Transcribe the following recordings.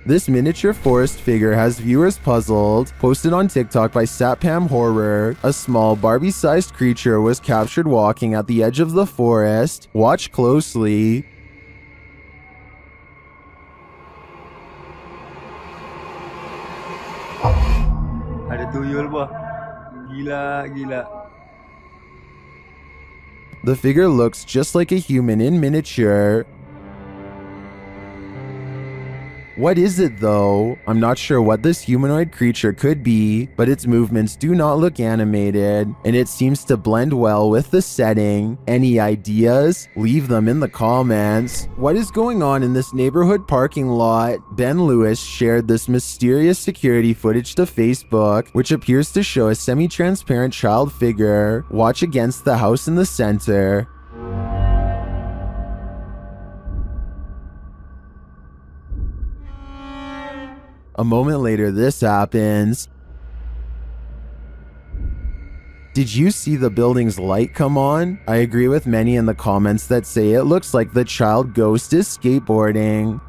This miniature forest figure has viewers puzzled. Posted on TikTok by Satpam Horror, a small Barbie-sized creature was captured walking at the edge of the forest. Watch closely. Ada tuyul bah. Gila. The figure looks just like a human in miniature. What is it though? I'm not sure what this humanoid creature could be, but its movements do not look animated, and it seems to blend well with the setting. Any ideas? Leave them in the comments. What is going on in this neighborhood parking lot? Ben Lewis shared this mysterious security footage to Facebook, which appears to show a semi-transparent child figure. Watch against the house in the center. A moment later, this happens. Did you see the building's light come on? I agree with many in the comments that say it looks like the child ghost is skateboarding.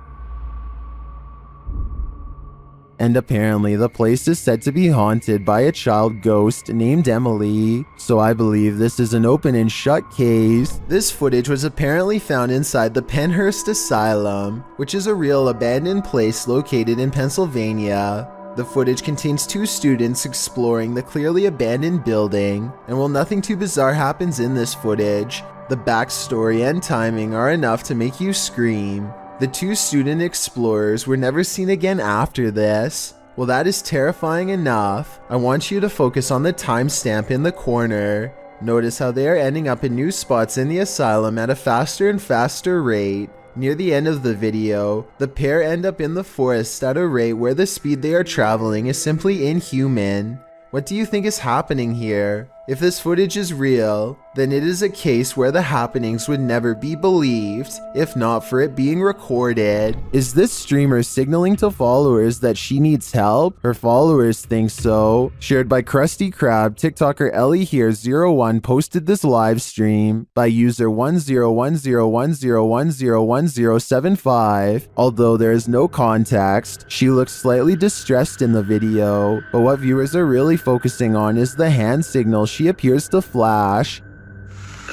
And apparently the place is said to be haunted by a child ghost named Emily, so I believe this is an open and shut case. This footage was apparently found inside the Pennhurst Asylum, which is a real abandoned place located in Pennsylvania. The footage contains 2 students exploring the clearly abandoned building, and while nothing too bizarre happens in this footage, the backstory and timing are enough to make you scream. The 2 student explorers were never seen again after this. Well, that is terrifying enough. I want you to focus on the timestamp in the corner. Notice how they are ending up in new spots in the asylum at a faster and faster rate. Near the end of the video, the pair end up in the forest at a rate where the speed they are traveling is simply inhuman. What do you think is happening here? If this footage is real, then it is a case where the happenings would never be believed, if not for it being recorded. Is this streamer signaling to followers that she needs help? Her followers think so. Shared by Krusty Krab, TikToker Ellie here 01 posted this live stream by user 101010101075. Although there is no context, she looks slightly distressed in the video, but what viewers are really focusing on is the hand signal she appears to flash.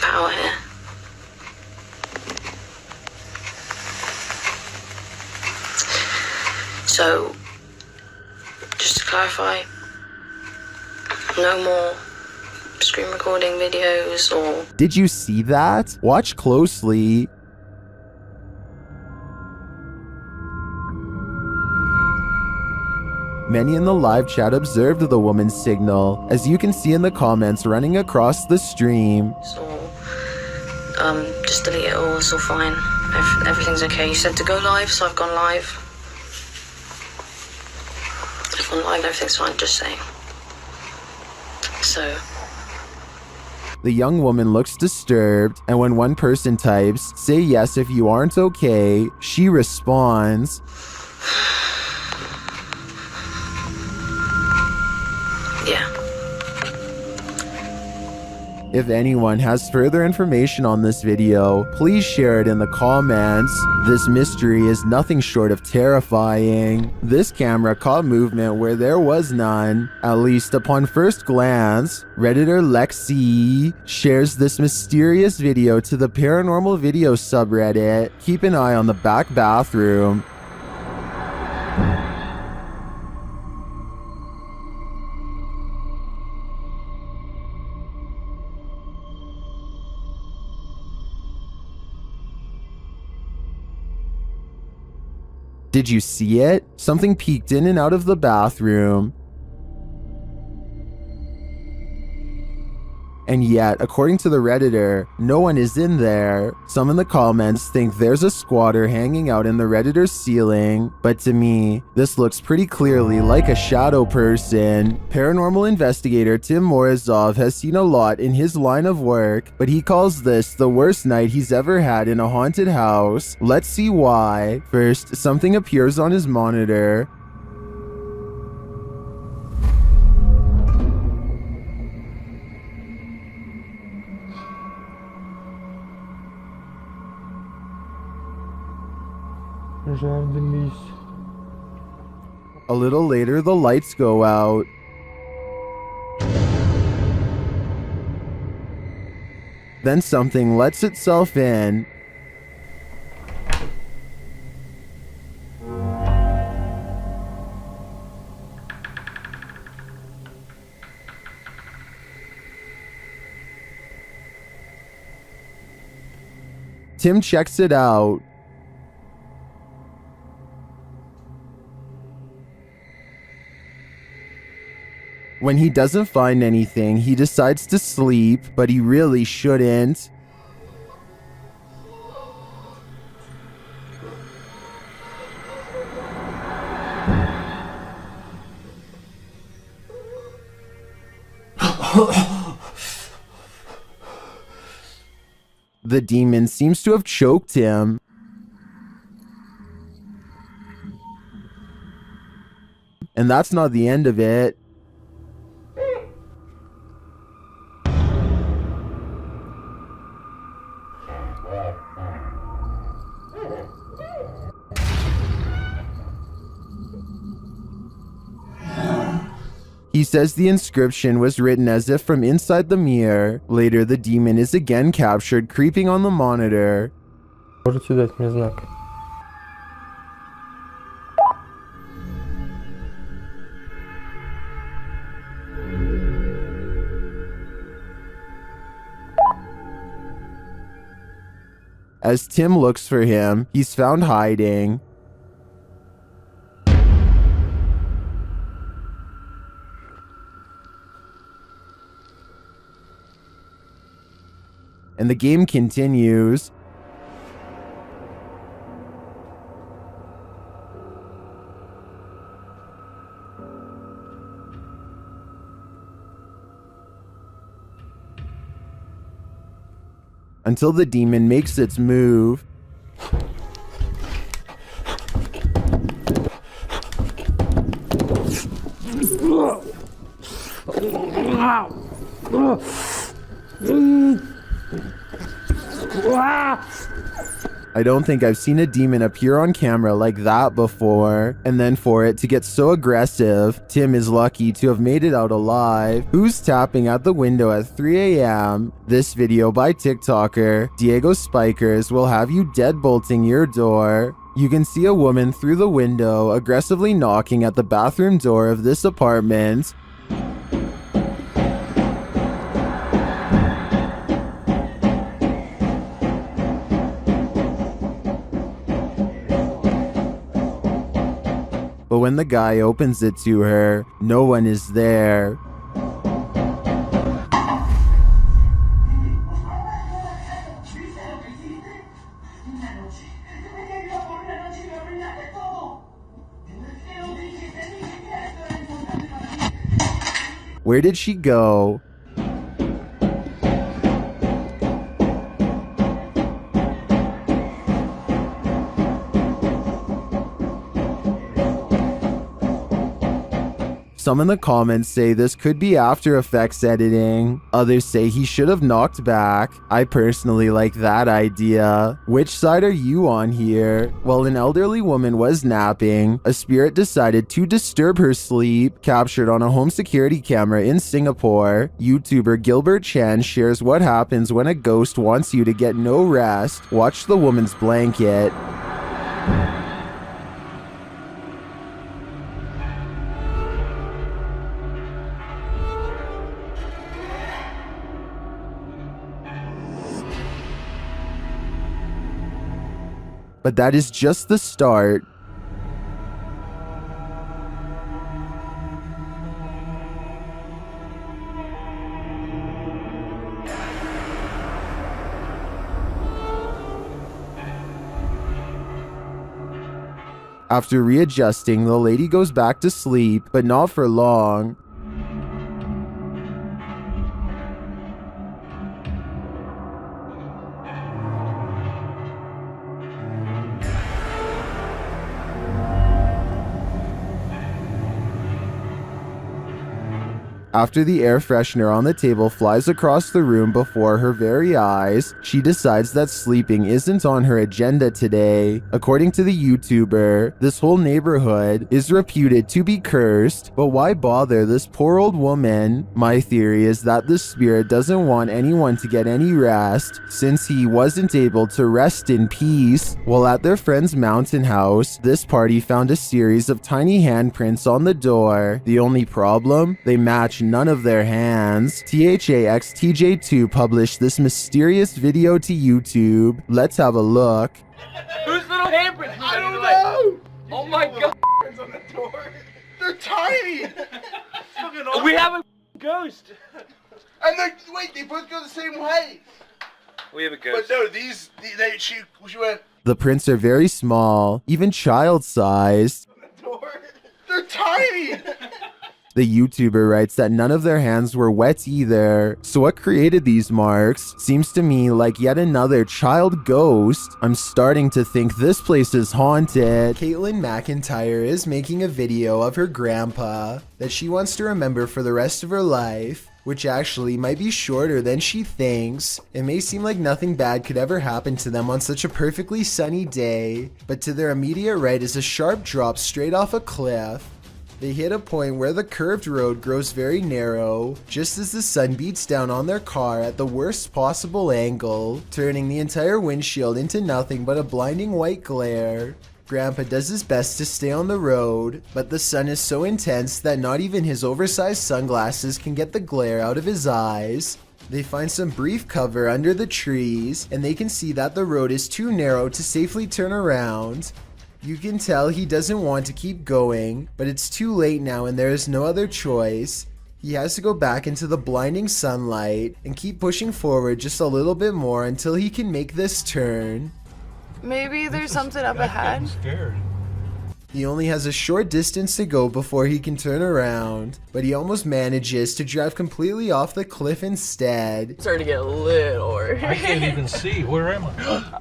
Power here. So, just to clarify, no more screen recording videos or... Did you see that? Watch closely. Many in the live chat observed the woman's signal, as you can see in the comments running across the stream. So, just delete it all, it's all fine. Everything's okay. You said to go live, so I've gone live. I've gone live, everything's fine, just saying. So... The young woman looks disturbed, and when one person types, "Say yes if you aren't okay," she responds, yeah. If anyone has further information on this video, please share it in the comments. This mystery is nothing short of terrifying. This camera caught movement where there was none, at least upon first glance. Redditor Lexi shares this mysterious video to the paranormal video subreddit. Keep an eye on the back bathroom. Did you see it? Something peeked in and out of the bathroom. And yet, according to the Redditor, no one is in there. Some in the comments think there's a squatter hanging out in the Redditor's ceiling, but to me, this looks pretty clearly like a shadow person. Paranormal investigator Tim Morozov has seen a lot in his line of work, but he calls this the worst night he's ever had in a haunted house. Let's see why. First, something appears on his monitor. Jardim. A little later, the lights go out. Then something lets itself in. Tim checks it out. When he doesn't find anything, he decides to sleep, but he really shouldn't. The demon seems to have choked him. And that's not the end of it. He says the inscription was written as if from inside the mirror. Later, the demon is again captured creeping on the monitor. Можете дать мне знак? As Tim looks for him, he's found hiding. And the game continues. Until the demon makes its move. I don't think I've seen a demon appear on camera like that before. And then for it to get so aggressive, Tim is lucky to have made it out alive. Who's tapping at the window at 3 a.m.? This video by TikToker Diego Spikers will have you deadbolting your door. You can see a woman through the window aggressively knocking at the bathroom door of this apartment. But when the guy opens it to her, no one is there. Where did she go? Some in the comments say this could be After Effects editing. Others say he should have knocked back. I personally like that idea. Which side are you on here? While an elderly woman was napping, a spirit decided to disturb her sleep. Captured on a home security camera in Singapore, YouTuber Gilbert Chan shares what happens when a ghost wants you to get no rest. Watch the woman's blanket. But that is just the start. After readjusting, the lady goes back to sleep, but not for long. After the air freshener on the table flies across the room before her very eyes, she decides that sleeping isn't on her agenda today. According to the YouTuber, this whole neighborhood is reputed to be cursed, but why bother this poor old woman? My theory is that the spirit doesn't want anyone to get any rest, since he wasn't able to rest in peace. While at their friend's mountain house, this party found a series of tiny handprints on the door. The only problem? They match none of their hands. THAXTJ2 published this mysterious video to YouTube. Let's have a look. Whose little handprints? I don't know! Oh my god! On the door. They're tiny! We have a ghost! And wait, they both go the same way! We have a But ghost. no, she went The prints are very small, even child-sized. on the door. They're tiny! The YouTuber writes that none of their hands were wet either. So what created these marks? Seems to me like yet another child ghost. I'm starting to think this place is haunted. Caitlin McIntyre is making a video of her grandpa that she wants to remember for the rest of her life, which actually might be shorter than she thinks. It may seem like nothing bad could ever happen to them on such a perfectly sunny day, but to their immediate right is a sharp drop straight off a cliff. They hit a point where the curved road grows very narrow, just as the sun beats down on their car at the worst possible angle, turning the entire windshield into nothing but a blinding white glare. Grandpa does his best to stay on the road, but the sun is so intense that not even his oversized sunglasses can get the glare out of his eyes. They find some brief cover under the trees, and they can see that the road is too narrow to safely turn around. You can tell he doesn't want to keep going, but it's too late now and there is no other choice. He has to go back into the blinding sunlight and keep pushing forward just a little bit more until he can make this turn. Maybe there's something up ahead. He only has a short distance to go before he can turn around, but he almost manages to drive completely off the cliff instead. Starting to get a little. I can't even see. Where am I?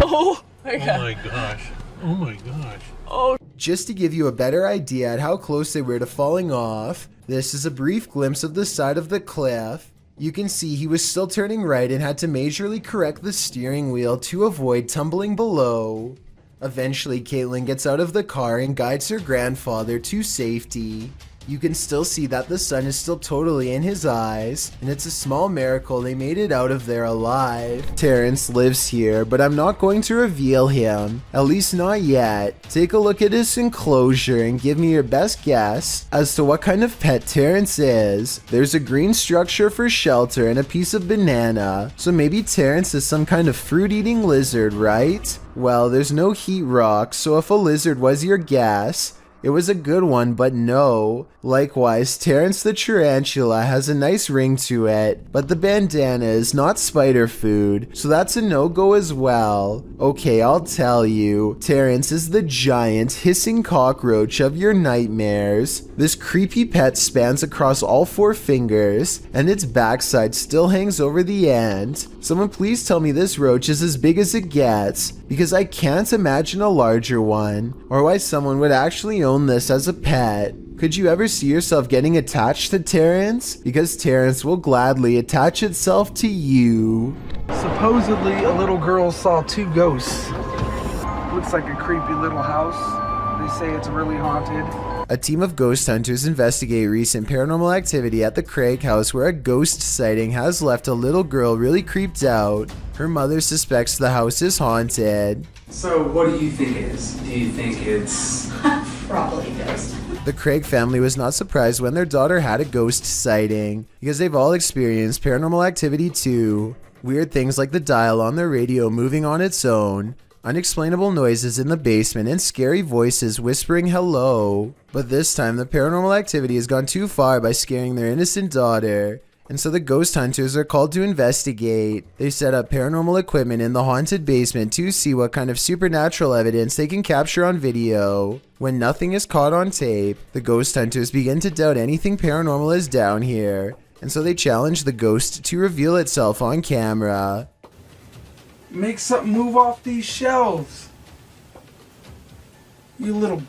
Oh my Oh god. my gosh. Oh my gosh. Oh. Just to give you a better idea at how close they were to falling off, this is a brief glimpse of the side of the cliff. You can see he was still turning right and had to majorly correct the steering wheel to avoid tumbling below. Eventually, Caitlin gets out of the car and guides her grandfather to safety. You can still see that the sun is still totally in his eyes, and it's a small miracle they made it out of there alive. Terrence lives here, but I'm not going to reveal him, at least not yet. Take a look at his enclosure and give me your best guess as to what kind of pet Terrence is. There's a green structure for shelter and a piece of banana, so maybe Terrence is some kind of fruit-eating lizard, right? Well, there's no heat rock, so if a lizard was your guess, it was a good one, but no. Likewise, Terrence the tarantula has a nice ring to it, but the bandana is not spider food, so that's a no-go as well. Okay, I'll tell you. Terrence is the giant, hissing cockroach of your nightmares. This creepy pet spans across all 4 fingers, and its backside still hangs over the end. Someone please tell me this roach is as big as it gets, because I can't imagine a larger one, or why someone would actually own this as a pet. Could you ever see yourself getting attached to Terrence? Because Terrence will gladly attach itself to you. Supposedly, a little girl saw 2 ghosts. Looks like a creepy little house. They say it's really haunted. A team of ghost hunters investigate recent paranormal activity at the Craig house where a ghost sighting has left a little girl really creeped out. Her mother suspects the house is haunted. So what do you think it is? Do you think it's... Probably ghost. The Craig family was not surprised when their daughter had a ghost sighting, because they've all experienced paranormal activity too. Weird things like the dial on their radio moving on its own, unexplainable noises in the basement, and scary voices whispering hello. But this time the paranormal activity has gone too far by scaring their innocent daughter, and so the ghost hunters are called to investigate. They set up paranormal equipment in the haunted basement to see what kind of supernatural evidence they can capture on video. When nothing is caught on tape, the ghost hunters begin to doubt anything paranormal is down here, and so they challenge the ghost to reveal itself on camera. Make something move off these shelves. You little...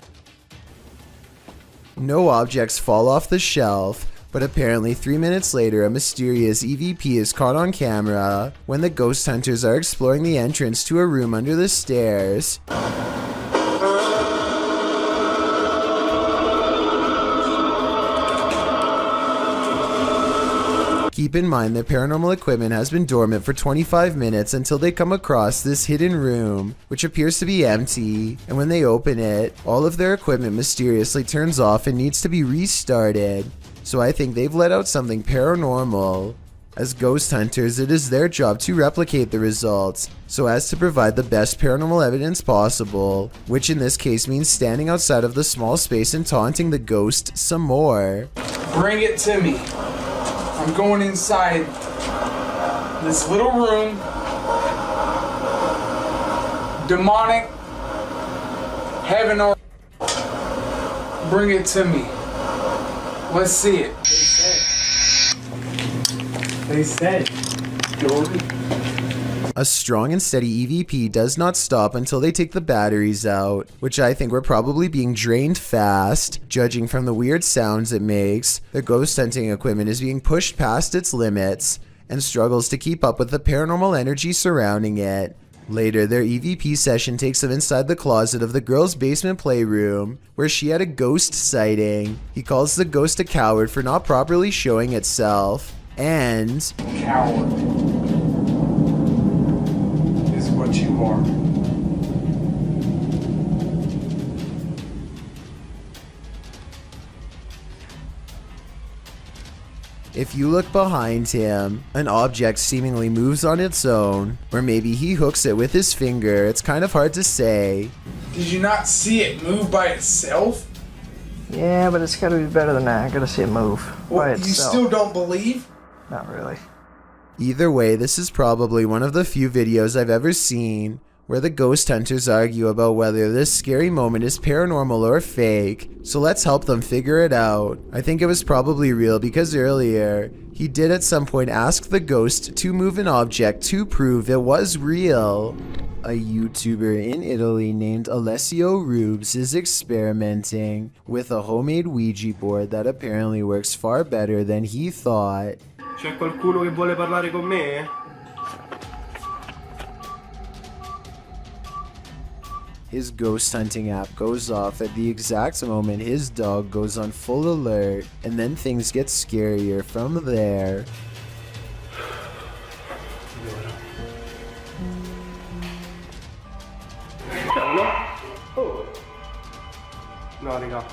No objects fall off the shelf, But apparently 3 minutes later, a mysterious EVP is caught on camera when the ghost hunters are exploring the entrance to a room under the stairs. Keep in mind that paranormal equipment has been dormant for 25 minutes until they come across this hidden room, which appears to be empty, and when they open it, all of their equipment mysteriously turns off and needs to be restarted. So I think they've let out something paranormal. As ghost hunters, it is their job to replicate the results, so as to provide the best paranormal evidence possible, which in this case means standing outside of the small space and taunting the ghost some more. Bring it to me. I'm going inside this little room. Demonic, heaven or bring it to me. Let's see it. They said. A strong and steady EVP does not stop until they take the batteries out, which I think were probably being drained fast. Judging from the weird sounds it makes, the ghost hunting equipment is being pushed past its limits and struggles to keep up with the paranormal energy surrounding it. Later, their EVP session takes them inside the closet of the girl's basement playroom, where she had a ghost sighting. He calls the ghost a coward for not properly showing itself, and coward is what you are. if you look behind him, an object seemingly moves on its own, or maybe he hooks it with his finger. It's kind of hard to say. Did you not see it move by itself? Yeah, but it's gotta be better than that. I gotta see it move by itself. You still don't believe? Not really. Either way, this is probably one of the few videos I've ever seen where the ghost hunters argue about whether this scary moment is paranormal or fake, so let's help them figure it out. I think it was probably real because earlier, he did at some point ask the ghost to move an object to prove it was real. A YouTuber in Italy named Alessio Rubes is experimenting with a homemade Ouija board that apparently works far better than he thought. C'è qualcuno che vuole parlare con me? His ghost hunting app goes off at the exact moment his dog goes on full alert, and then things get scarier from there. Oh. No, raga.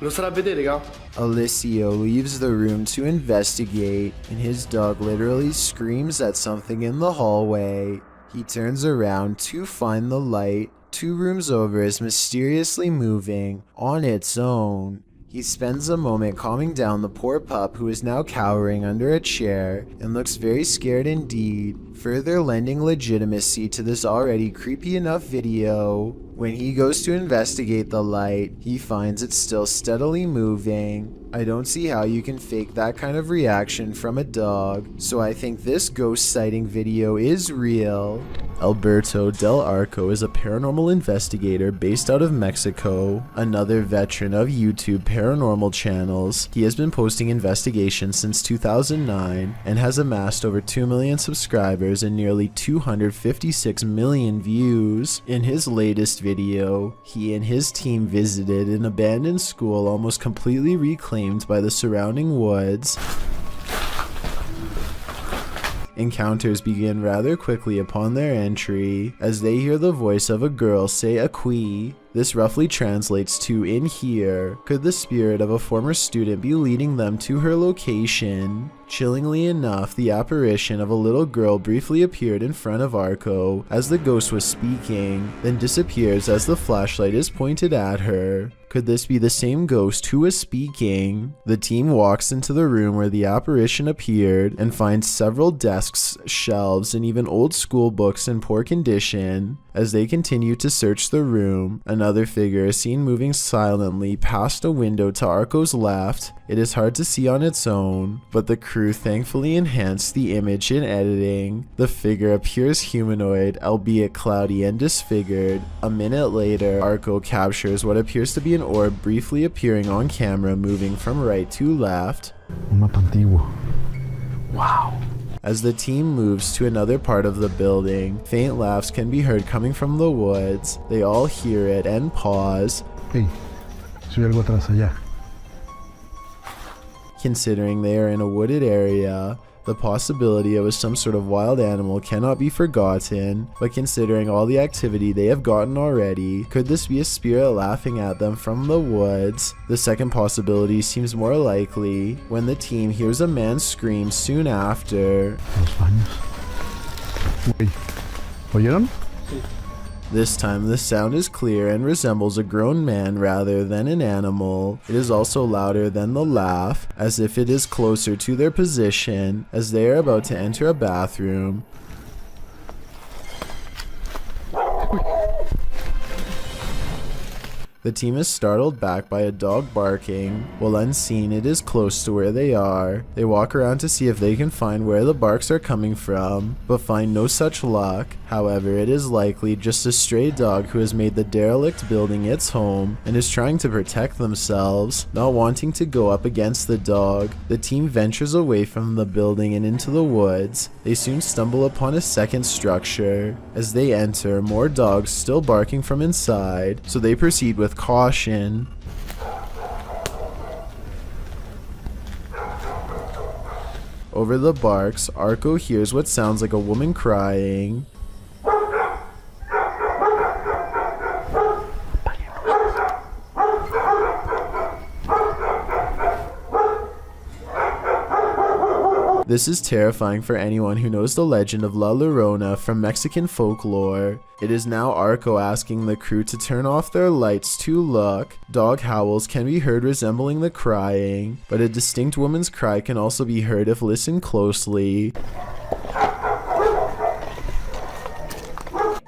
Lo sarà a vedere, raga? Alessio leaves the room to investigate, and his dog literally screams at something in the hallway. He turns around to find the light 2 rooms over is mysteriously moving on its own. He spends a moment calming down the poor pup who is now cowering under a chair and looks very scared indeed, further lending legitimacy to this already creepy enough video. When he goes to investigate the light, he finds it still steadily moving. I don't see how you can fake that kind of reaction from a dog, so I think this ghost sighting video is real. Alberto Del Arco is a paranormal investigator based out of Mexico, another veteran of YouTube paranormal channels. He has been posting investigations since 2009 and has amassed over 2 million subscribers and nearly 256 million views. In his latest video, he and his team visited an abandoned school almost completely reclaimed by the surrounding woods. Encounters begin rather quickly upon their entry, as they hear the voice of a girl say "Aquí." This roughly translates to "in here." Could the spirit of a former student be leading them to her location? Chillingly enough, the apparition of a little girl briefly appeared in front of Arco as the ghost was speaking, then disappears as the flashlight is pointed at her. Could this be the same ghost who was speaking? The team walks into the room where the apparition appeared and finds several desks, shelves, and even old school books in poor condition. As they continue to search the room, another figure is seen moving silently past a window to Arco's left. It is hard to see on its own, but the crew crew thankfully enhanced the image in editing. The figure appears humanoid, albeit cloudy and disfigured. A minute later, Arco captures what appears to be an orb briefly appearing on camera, moving from right to left. Wow. As the team moves to another part of the building, faint laughs can be heard coming from the woods. They all hear it and pause. Hey, soy algo atrás allá. Considering they are in a wooded area, the possibility of some sort of wild animal cannot be forgotten, but considering all the activity they have gotten already, could this be a spirit laughing at them from the woods? The second possibility seems more likely, when the team hears a man scream soon after. ¿Oyeron? This time the sound is clear and resembles a grown man rather than an animal. It is also louder than the laugh, as if it is closer to their position as they are about to enter a bathroom. The team is startled back by a dog barking. While unseen, it is close to where they are. They walk around to see if they can find where the barks are coming from, but find no such luck. However, it is likely just a stray dog who has made the derelict building its home and is trying to protect themselves. Not wanting to go up against the dog, the team ventures away from the building and into the woods. They soon stumble upon a second structure. As they enter, more dogs still barking from inside, so they proceed with caution. Over the barks, Arco hears what sounds like a woman crying. This is terrifying for anyone who knows the legend of La Llorona from Mexican folklore. It is now Arco asking the crew to turn off their lights to look. Dog howls can be heard resembling the crying, but a distinct woman's cry can also be heard if listened closely.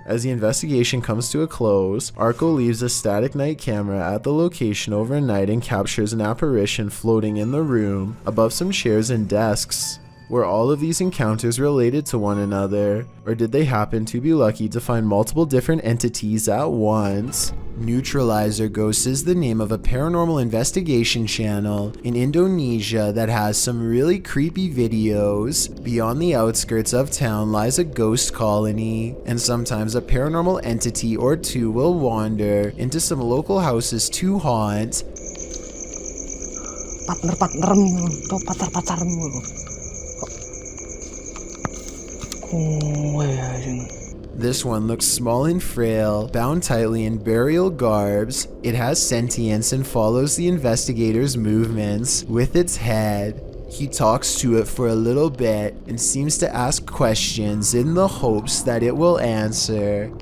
As the investigation comes to a close, Arco leaves a static night camera at the location overnight and captures an apparition floating in the room above some chairs and desks. Were all of these encounters related to one another, or did they happen to be lucky to find multiple different entities at once? Neutralizer Ghosts is the name of a paranormal investigation channel in Indonesia that has some really creepy videos. Beyond the outskirts of town lies a ghost colony, and sometimes a paranormal entity or two will wander into some local houses to haunt. This one looks small and frail, bound tightly in burial garbs. It has sentience and follows the investigator's movements with its head. He talks to it for a little bit and seems to ask questions in the hopes that it will answer.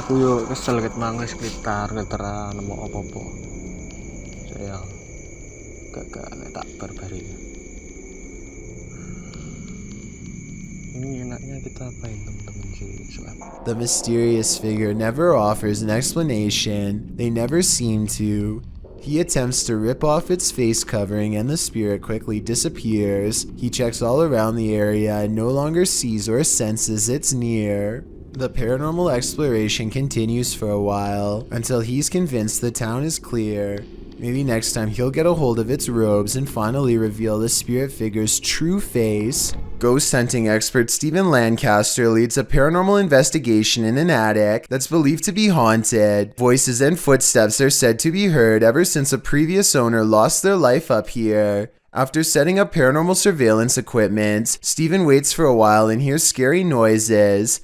Aku yo kesel ket mangga sekitar ketera nemu apa-apa. Saya gak tak barbari. Ini enaknya kita apain teman-teman sih. The mysterious figure never offers an explanation. They never seem to. He attempts to rip off its face covering and the spirit quickly disappears. He checks all around the area and no longer sees or senses it's near. The paranormal exploration continues for a while until he's convinced the town is clear. Maybe next time he'll get a hold of its robes and finally reveal the spirit figure's true face. Ghost hunting expert Stephen Lancaster leads a paranormal investigation in an attic that's believed to be haunted. Voices and footsteps are said to be heard ever since a previous owner lost their life up here. After setting up paranormal surveillance equipment, Stephen waits for a while and hears scary noises.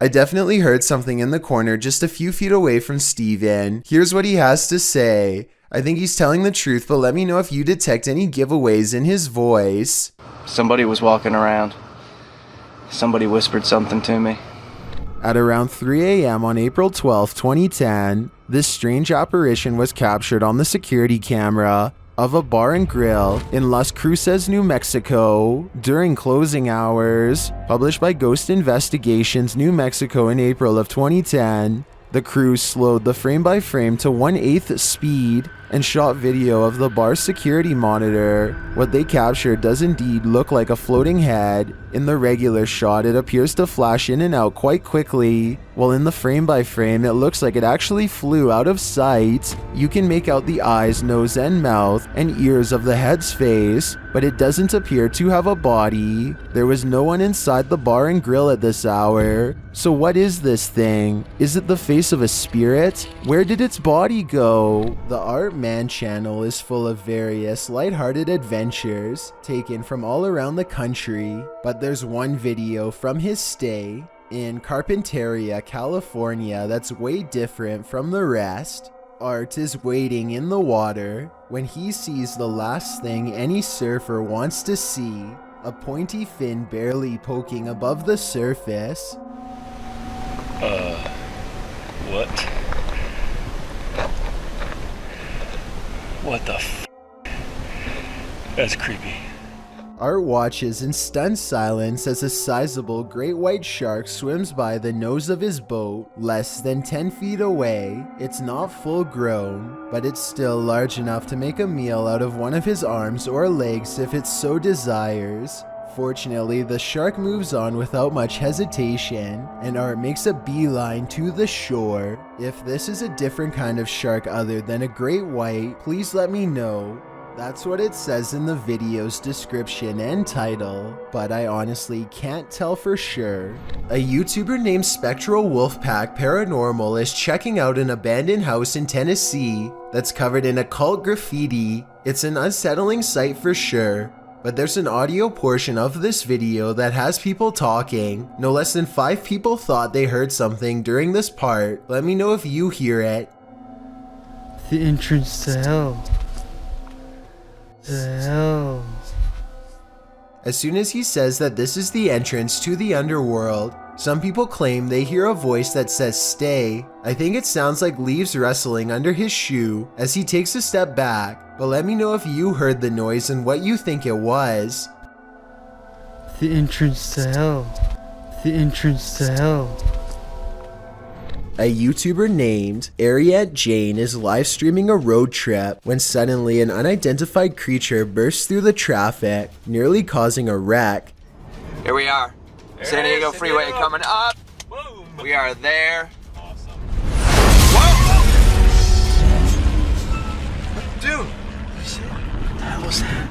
I definitely heard something in the corner just a few feet away from Steven. Here's what he has to say. I think he's telling the truth, but let me know if you detect any giveaways in his voice. Somebody was walking around. Somebody whispered something to me. At around 3 a.m. on April 12, 2010, this strange apparition was captured on the security camera. of a bar and grill in Las Cruces, New Mexico during closing hours. Published by Ghost Investigations New Mexico in April of 2010. The crew slowed the frame-by-frame to 1/8 speed and shot video of the bar's security monitor. What they captured does indeed look like a floating head. In the regular shot, it appears to flash in and out quite quickly, while in the frame-by-frame, it looks like it actually flew out of sight. You can make out the eyes, nose, and mouth, and ears of the head's face, but it doesn't appear to have a body. There was no one inside the bar and grill at this hour. So what is this thing? Is it the face of a spirit? Where did its body go? The Art Man channel is full of various lighthearted adventures taken from all around the country, but there's one video from his stay in Carpinteria, California that's way different from the rest. Art is wading in the water when he sees the last thing any surfer wants to see, a pointy fin barely poking above the surface. What? What the f? That's creepy. Art watches in stunned silence as a sizable great white shark swims by the nose of his boat, less than 10 feet away. It's not full grown, but it's still large enough to make a meal out of one of his arms or legs if it so desires. Fortunately, the shark moves on without much hesitation, and Art makes a beeline to the shore. If this is a different kind of shark other than a great white, please let me know. That's what it says in the video's description and title, but I honestly can't tell for sure. A YouTuber named Spectral Wolfpack Paranormal is checking out an abandoned house in Tennessee that's covered in occult graffiti. It's an unsettling sight for sure, but there's an audio portion of this video that has people talking. No less than 5 people thought they heard something during this part. Let me know if you hear it. The entrance to hell. The hell. As soon as he says that this is the entrance to the underworld, some people claim they hear a voice that says stay. I think it sounds like leaves rustling under his shoe as he takes a step back, but let me know if you heard the noise and what you think it was. The entrance to hell. The entrance to hell. A YouTuber named Ariette Jane is live streaming a road trip when suddenly an unidentified creature bursts through the traffic, nearly causing a wreck. Here we are. San Diego Freeway coming up. Boom. We are there. Awesome. Whoa! Dude, what the hell was that?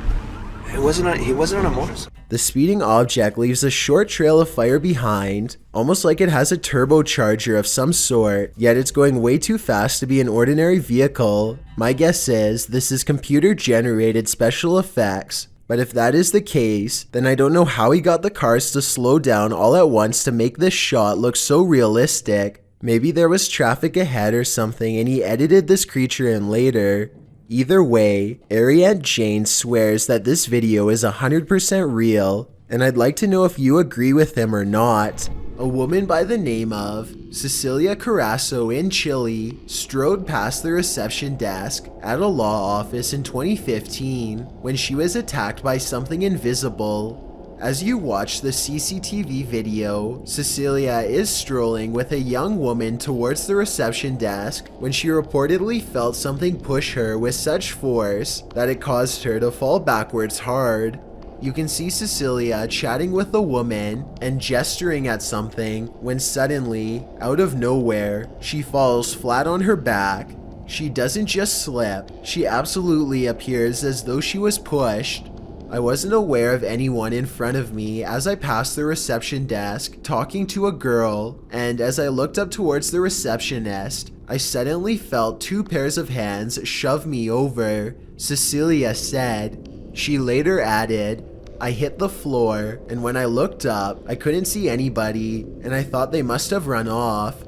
He wasn't on a motorcycle. The speeding object leaves a short trail of fire behind, almost like it has a turbocharger of some sort, yet it's going way too fast to be an ordinary vehicle. My guess is this is computer-generated special effects, but if that is the case, then I don't know how he got the cars to slow down all at once to make this shot look so realistic. Maybe there was traffic ahead or something and he edited this creature in later. Either way, Ariette Jane swears that this video is 100% real, and I'd like to know if you agree with him or not. A woman by the name of Cecilia Carasso in Chile strode past the reception desk at a law office in 2015 when she was attacked by something invisible. As you watch the CCTV video, Cecilia is strolling with a young woman towards the reception desk when she reportedly felt something push her with such force that it caused her to fall backwards hard. You can see Cecilia chatting with the woman and gesturing at something when suddenly, out of nowhere, she falls flat on her back. She doesn't just slip, she absolutely appears as though she was pushed. I wasn't aware of anyone in front of me as I passed the reception desk talking to a girl, and as I looked up towards the receptionist, I suddenly felt 2 pairs of hands shove me over, Cecilia said. She later added, I hit the floor, and when I looked up, I couldn't see anybody, and I thought they must have run off.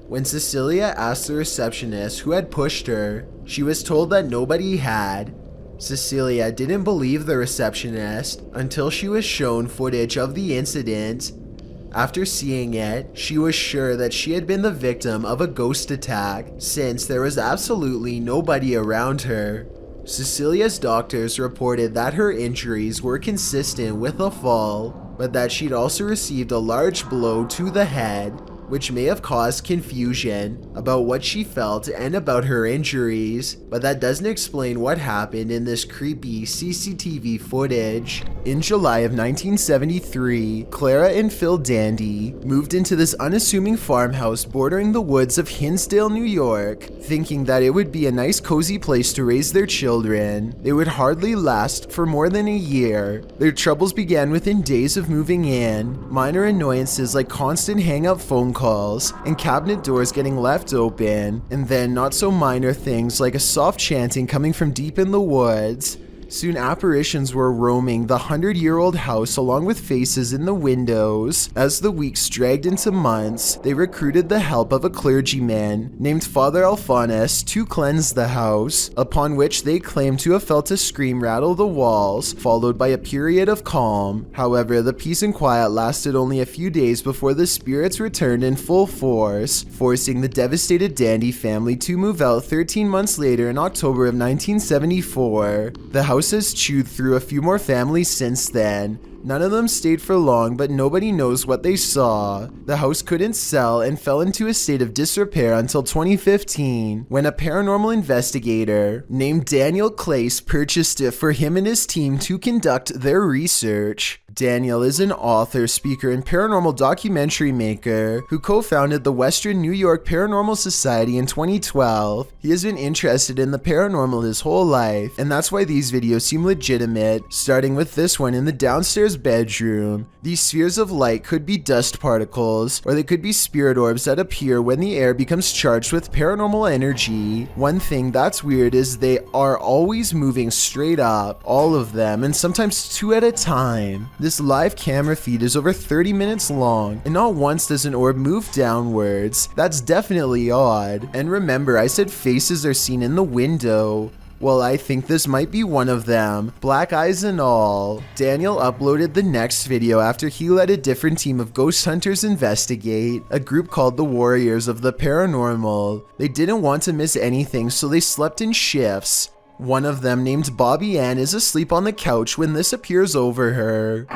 When Cecilia asked the receptionist who had pushed her, she was told that nobody had. Cecilia didn't believe the receptionist until she was shown footage of the incident. After seeing it, she was sure that she had been the victim of a ghost attack since there was absolutely nobody around her. Cecilia's doctors reported that her injuries were consistent with a fall, but that she'd also received a large blow to the head, which may have caused confusion about what she felt and about her injuries, but that doesn't explain what happened in this creepy CCTV footage. In July of 1973, Clara and Phil Dandy moved into this unassuming farmhouse bordering the woods of Hinsdale, New York, thinking that it would be a nice cozy place to raise their children. It would hardly last for more than a year. Their troubles began within days of moving in. Minor annoyances like constant hang-up phone calls and cabinet doors getting left open, and then not so minor things like a soft chanting coming from deep in the woods. Soon apparitions were roaming the 100-year-old house along with faces in the windows. As the weeks dragged into months, they recruited the help of a clergyman named Father Alphonsus to cleanse the house, upon which they claimed to have felt a scream rattle the walls, followed by a period of calm. However, the peace and quiet lasted only a few days before the spirits returned in full force, forcing the devastated Dandy family to move out 13 months later in October of 1974. The house has chewed through a few more families since then. None of them stayed for long, but nobody knows what they saw. The house couldn't sell and fell into a state of disrepair until 2015, when a paranormal investigator named Daniel Clace purchased it for him and his team to conduct their research. Daniel is an author, speaker, and paranormal documentary maker who co-founded the Western New York Paranormal Society in 2012. He has been interested in the paranormal his whole life, and that's why these videos seem legitimate, starting with this one in the downstairs bedroom. These spheres of light could be dust particles, or they could be spirit orbs that appear when the air becomes charged with paranormal energy. One thing that's weird is they are always moving straight up, all of them, and sometimes two at a time. This live camera feed is over 30 minutes long, and not once does an orb move downwards. That's definitely odd. And remember, I said faces are seen in the window. Well, I think this might be one of them, black eyes and all. Daniel uploaded the next video after he let a different team of ghost hunters investigate, a group called the Warriors of the Paranormal. They didn't want to miss anything, so they slept in shifts. One of them, named Bobby Ann, is asleep on the couch when this appears over her.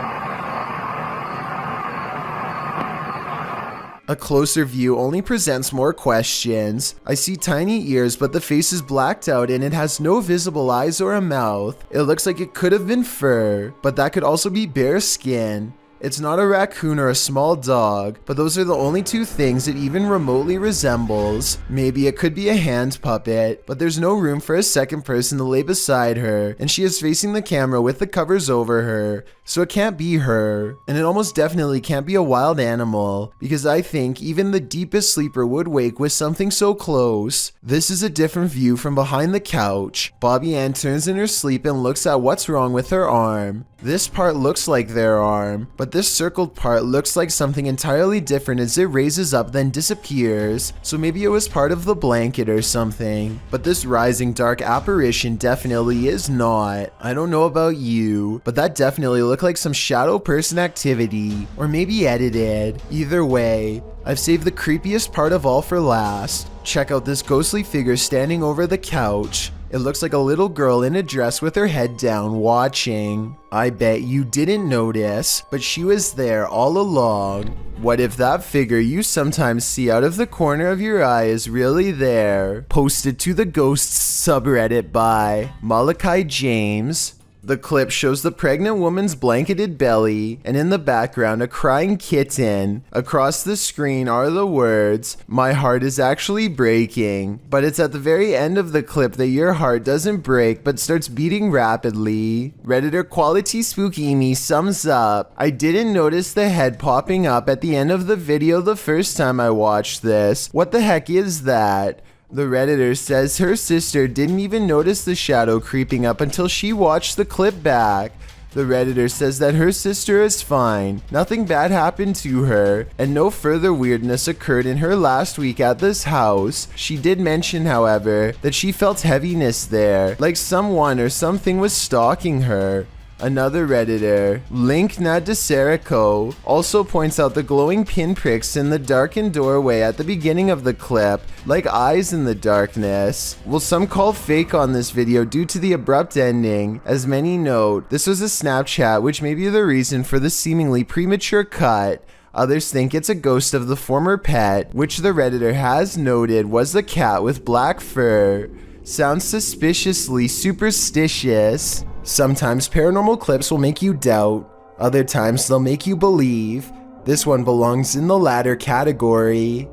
A closer view only presents more questions. I see tiny ears, but the face is blacked out and it has no visible eyes or a mouth. It looks like it could have been fur, but that could also be bare skin. It's not a raccoon or a small dog, but those are the only two things it even remotely resembles. Maybe it could be a hand puppet, but there's no room for a second person to lay beside her, and she is facing the camera with the covers over her, so it can't be her. And it almost definitely can't be a wild animal, because I think even the deepest sleeper would wake with something so close. This is a different view from behind the couch. Bobby Ann turns in her sleep and looks at what's wrong with her arm. This part looks like their arm, but this circled part looks like something entirely different as it raises up then disappears, so maybe it was part of the blanket or something. But this rising dark apparition definitely is not. I don't know about you, but that definitely looked like some shadow person activity, or maybe edited. Either way, I've saved the creepiest part of all for last. Check out this ghostly figure standing over the couch. It looks like a little girl in a dress with her head down watching. I bet you didn't notice, but she was there all along. What if that figure you sometimes see out of the corner of your eye is really there? Posted to the Ghosts subreddit by Malachi James. The clip shows the pregnant woman's blanketed belly, and in the background a crying kitten. Across the screen are the words, "My heart is actually breaking." But it's at the very end of the clip that your heart doesn't break but starts beating rapidly. Redditor Quality Spooky Me sums up, "I didn't notice the head popping up at the end of the video the first time I watched this. What the heck is that?" The Redditor says her sister didn't even notice the shadow creeping up until she watched the clip back. The Redditor says that her sister is fine, nothing bad happened to her, and no further weirdness occurred in her last week at this house. She did mention, however, that she felt heaviness there, like someone or something was stalking her. Another Redditor, Linknadeserico, also points out the glowing pinpricks in the darkened doorway at the beginning of the clip, like eyes in the darkness. Well, some call fake on this video due to the abrupt ending. As many note, this was a Snapchat, which may be the reason for the seemingly premature cut. Others think it's a ghost of the former pet, which the Redditor has noted was a cat with black fur. Sounds suspiciously superstitious. Sometimes paranormal clips will make you doubt, other times they'll make you believe. This one belongs in the latter category.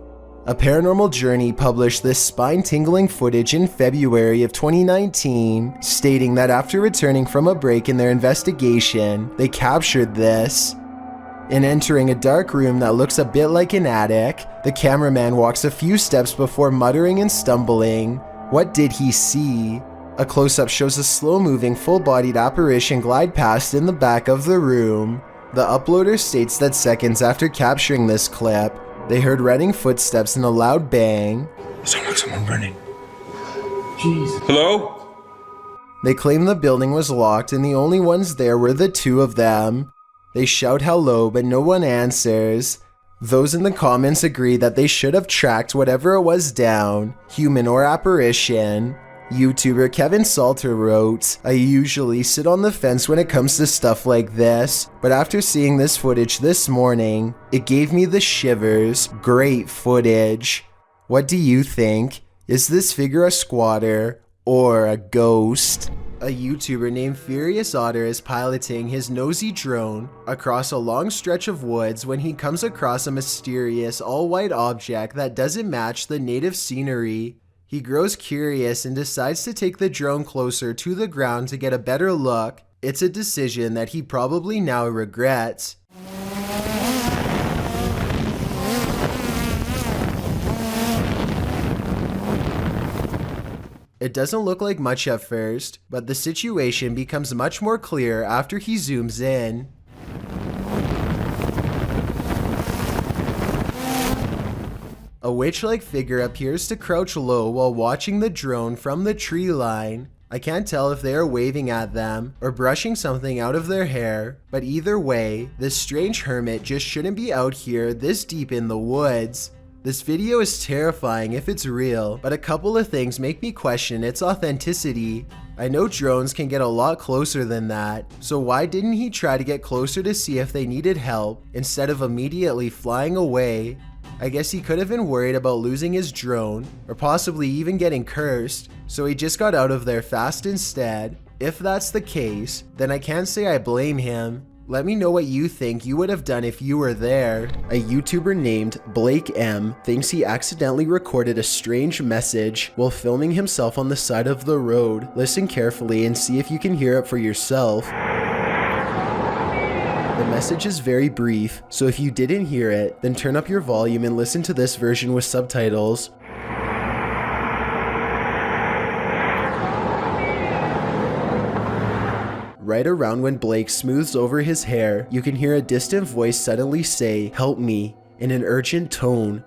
A Paranormal Journey published this spine-tingling footage in February of 2019, stating that after returning from a break in their investigation, they captured this. In entering a dark room that looks a bit like an attic, the cameraman walks a few steps before muttering and stumbling. What did he see? A close-up shows a slow-moving, full-bodied apparition glide past in the back of the room. The uploader states that seconds after capturing this clip, they heard running footsteps and a loud bang. Sound like someone running. Jeez. Hello? They claim the building was locked and the only ones there were the two of them. They shout hello, but no one answers. Those in the comments agree that they should have tracked whatever it was down, human or apparition. YouTuber Kevin Salter wrote, I usually sit on the fence when it comes to stuff like this, but after seeing this footage this morning, it gave me the shivers. Great footage. What do you think? Is this figure a squatter or a ghost? A YouTuber named Furious Otter is piloting his nosy drone across a long stretch of woods when he comes across a mysterious all-white object that doesn't match the native scenery. He grows curious and decides to take the drone closer to the ground to get a better look. It's a decision that he probably now regrets. It doesn't look like much at first, but the situation becomes much more clear after he zooms in. A witch-like figure appears to crouch low while watching the drone from the tree line. I can't tell if they are waving at them or brushing something out of their hair, but either way, this strange hermit just shouldn't be out here this deep in the woods. This video is terrifying if it's real, but a couple of things make me question its authenticity. I know drones can get a lot closer than that, so why didn't he try to get closer to see if they needed help instead of immediately flying away? I guess he could have been worried about losing his drone, or possibly even getting cursed, so he just got out of there fast instead. If that's the case, then I can't say I blame him. Let me know what you think you would have done if you were there. A YouTuber named Blake M thinks he accidentally recorded a strange message while filming himself on the side of the road. Listen carefully and see if you can hear it for yourself. The message is very brief, so if you didn't hear it, then turn up your volume and listen to this version with subtitles. Right around when Blake smooths over his hair, you can hear a distant voice suddenly say, "Help me," in an urgent tone.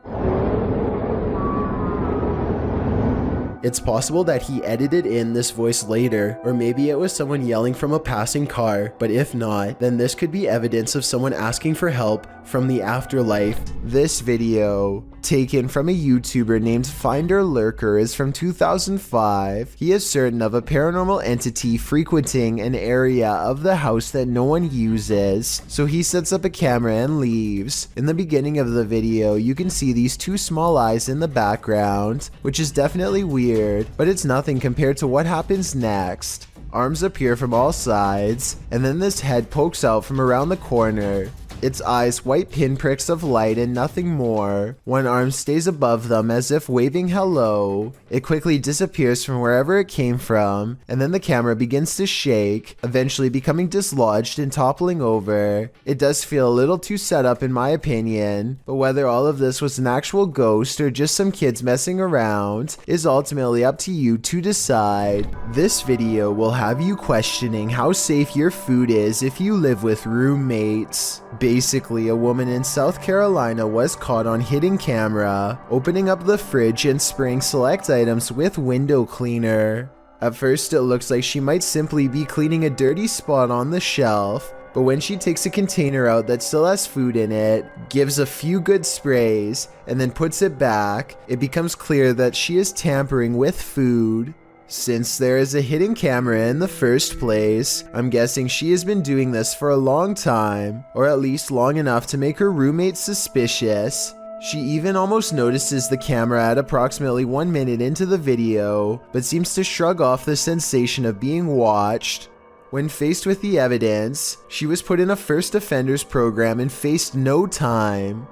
It's possible that he edited in this voice later, or maybe it was someone yelling from a passing car, but if not, then this could be evidence of someone asking for help from the afterlife. This video, taken from a YouTuber named Finder Lurker, is from 2005. He is certain of a paranormal entity frequenting an area of the house that no one uses, so he sets up a camera and leaves. In the beginning of the video, you can see these two small eyes in the background, which is definitely weird, but it's nothing compared to what happens next. Arms appear from all sides, and then this head pokes out from around the corner. Its eyes white pinpricks of light and nothing more. One arm stays above them as if waving hello. It quickly disappears from wherever it came from, and then the camera begins to shake, eventually becoming dislodged and toppling over. It does feel a little too set up in my opinion, but whether all of this was an actual ghost or just some kids messing around is ultimately up to you to decide. This video will have you questioning how safe your food is if you live with roommates. Basically, a woman in South Carolina was caught on hidden camera, opening up the fridge and spraying select items with window cleaner. At first it looks like she might simply be cleaning a dirty spot on the shelf, but when she takes a container out that still has food in it, gives a few good sprays, and then puts it back, it becomes clear that she is tampering with food. Since there is a hidden camera in the first place, I'm guessing she has been doing this for a long time, or at least long enough to make her roommate suspicious. She even almost notices the camera at approximately 1 minute into the video, but seems to shrug off the sensation of being watched. When faced with the evidence, she was put in a first offenders program and faced no time.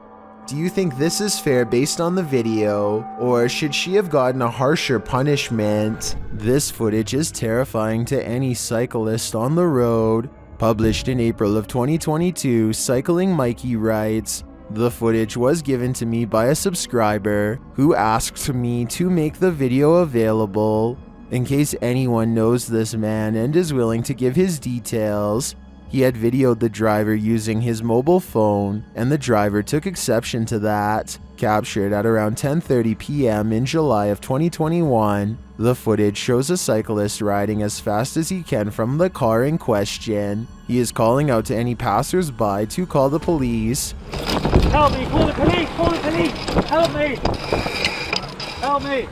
Do you think this is fair based on the video, or should she have gotten a harsher punishment? This footage is terrifying to any cyclist on the road. Published in April of 2022, Cycling Mikey writes, "The footage was given to me by a subscriber who asked me to make the video available. In case anyone knows this man and is willing to give his details." He had videoed the driver using his mobile phone, and the driver took exception to that. Captured at around 10:30 p.m. in July of 2021, the footage shows a cyclist riding as fast as he can from the car in question. He is calling out to any passers-by to call the police. Help me! Call the police! Call the police! Help me! Help me!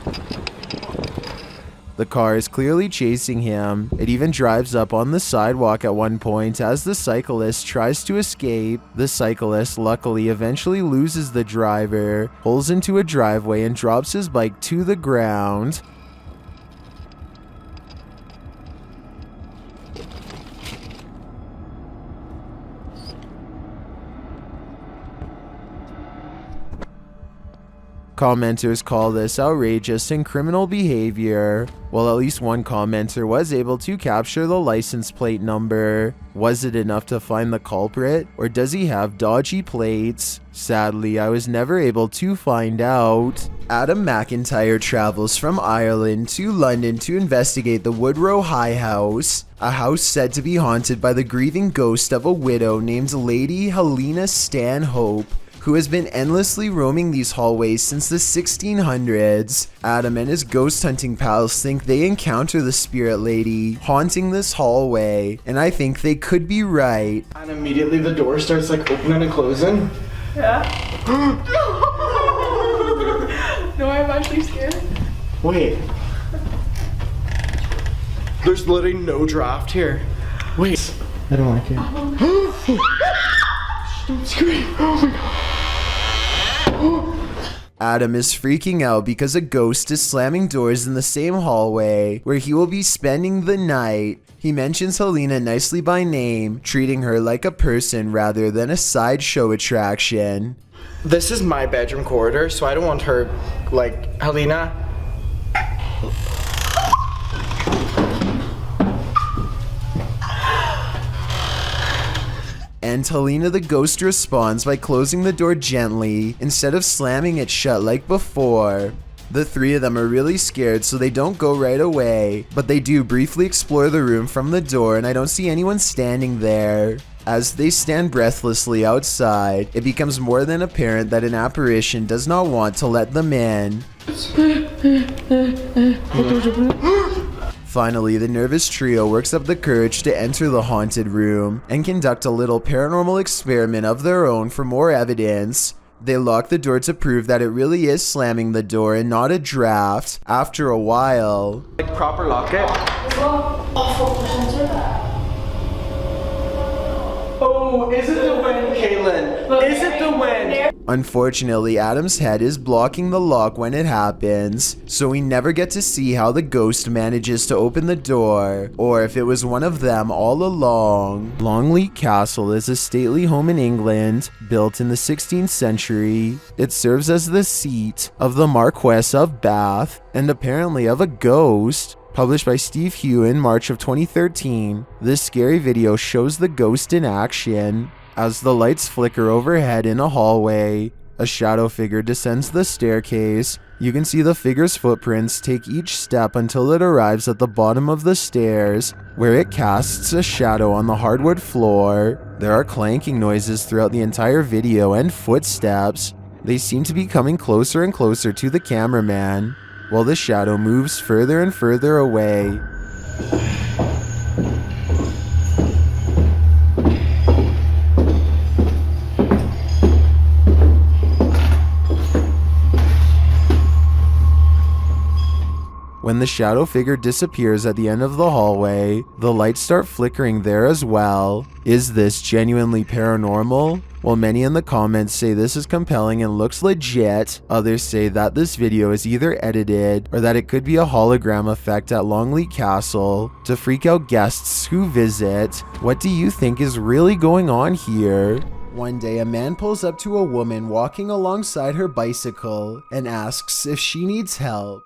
The car is clearly chasing him. It even drives up on the sidewalk at one point as the cyclist tries to escape. The cyclist luckily eventually loses the driver, pulls into a driveway and drops his bike to the ground. Commenters call this outrageous and criminal behavior, while at least one commenter was able to capture the license plate number. Was it enough to find the culprit, or does he have dodgy plates? Sadly, I was never able to find out. Adam McIntyre travels from Ireland to London to investigate the Woodrow High House, a house said to be haunted by the grieving ghost of a widow named Lady Helena Stanhope, who has been endlessly roaming these hallways since the 1600s. Adam and his ghost hunting pals think they encounter the spirit lady haunting this hallway, and I think they could be right. And immediately the door starts like opening and closing. Yeah. No, I'm actually scared. Wait. There's literally no draft here. Wait. I don't like it. Don't scream. Oh my god. Adam is freaking out because a ghost is slamming doors in the same hallway where he will be spending the night. He mentions Helena nicely by name, treating her like a person rather than a sideshow attraction. This is my bedroom corridor, so I don't want her, like, Helena. And Helena the ghost responds by closing the door gently instead of slamming it shut like before. The three of them are really scared, so they don't go right away, but they do briefly explore the room from the door, and I don't see anyone standing there. As they stand breathlessly outside, it becomes more than apparent that an apparition does not want to let them in. Finally, the nervous trio works up the courage to enter the haunted room and conduct a little paranormal experiment of their own for more evidence. They lock the door to prove that it really is slamming the door and not a draft. After a while, like proper lock it. Oh, is it the wind, Caitlin? Is it the wind? Unfortunately, Adam's head is blocking the lock when it happens, so we never get to see how the ghost manages to open the door, or if it was one of them all along. Longleat Castle is a stately home in England, built in the 16th century. It serves as the seat of the Marquess of Bath, and apparently of a ghost. Published by Steve Hugh in March of 2013, this scary video shows the ghost in action. As the lights flicker overhead in a hallway, a shadow figure descends the staircase. You can see the figure's footprints take each step until it arrives at the bottom of the stairs, where it casts a shadow on the hardwood floor. There are clanking noises throughout the entire video and footsteps. They seem to be coming closer and closer to the cameraman. while the shadow moves further and further away. When the shadow figure disappears at the end of the hallway, the lights start flickering there as well. Is this genuinely paranormal? While many in the comments say this is compelling and looks legit, others say that this video is either edited or that it could be a hologram effect at Longleat Castle to freak out guests who visit. What do you think is really going on here? One day, a man pulls up to a woman walking alongside her bicycle and asks if she needs help.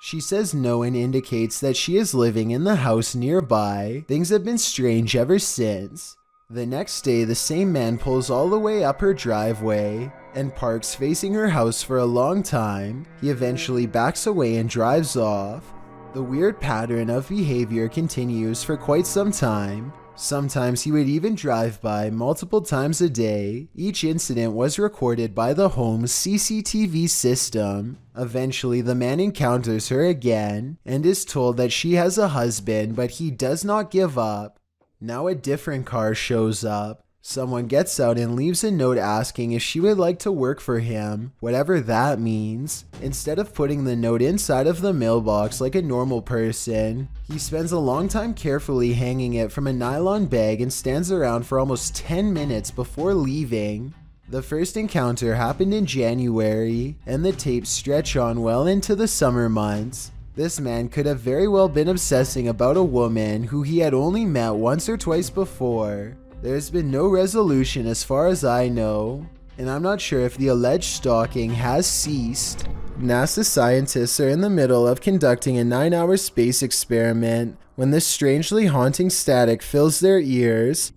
She says no and indicates that she is living in the house nearby. Things have been strange ever since. The next day, the same man pulls all the way up her driveway and parks facing her house for a long time. He eventually backs away and drives off. The weird pattern of behavior continues for quite some time. Sometimes he would even drive by multiple times a day. Each incident was recorded by the home's CCTV system. Eventually, the man encounters her again and is told that she has a husband, but he does not give up. Now a different car shows up. Someone gets out and leaves a note asking if she would like to work for him, whatever that means. Instead of putting the note inside of the mailbox like a normal person, he spends a long time carefully hanging it from a nylon bag and stands around for almost 10 minutes before leaving. The first encounter happened in January, and the tapes stretch on well into the summer months. This man could have very well been obsessing about a woman who he had only met once or twice before. There's been no resolution as far as I know, and I'm not sure if the alleged stalking has ceased. NASA scientists are in the middle of conducting a 9-hour space experiment when this strangely haunting static fills their ears.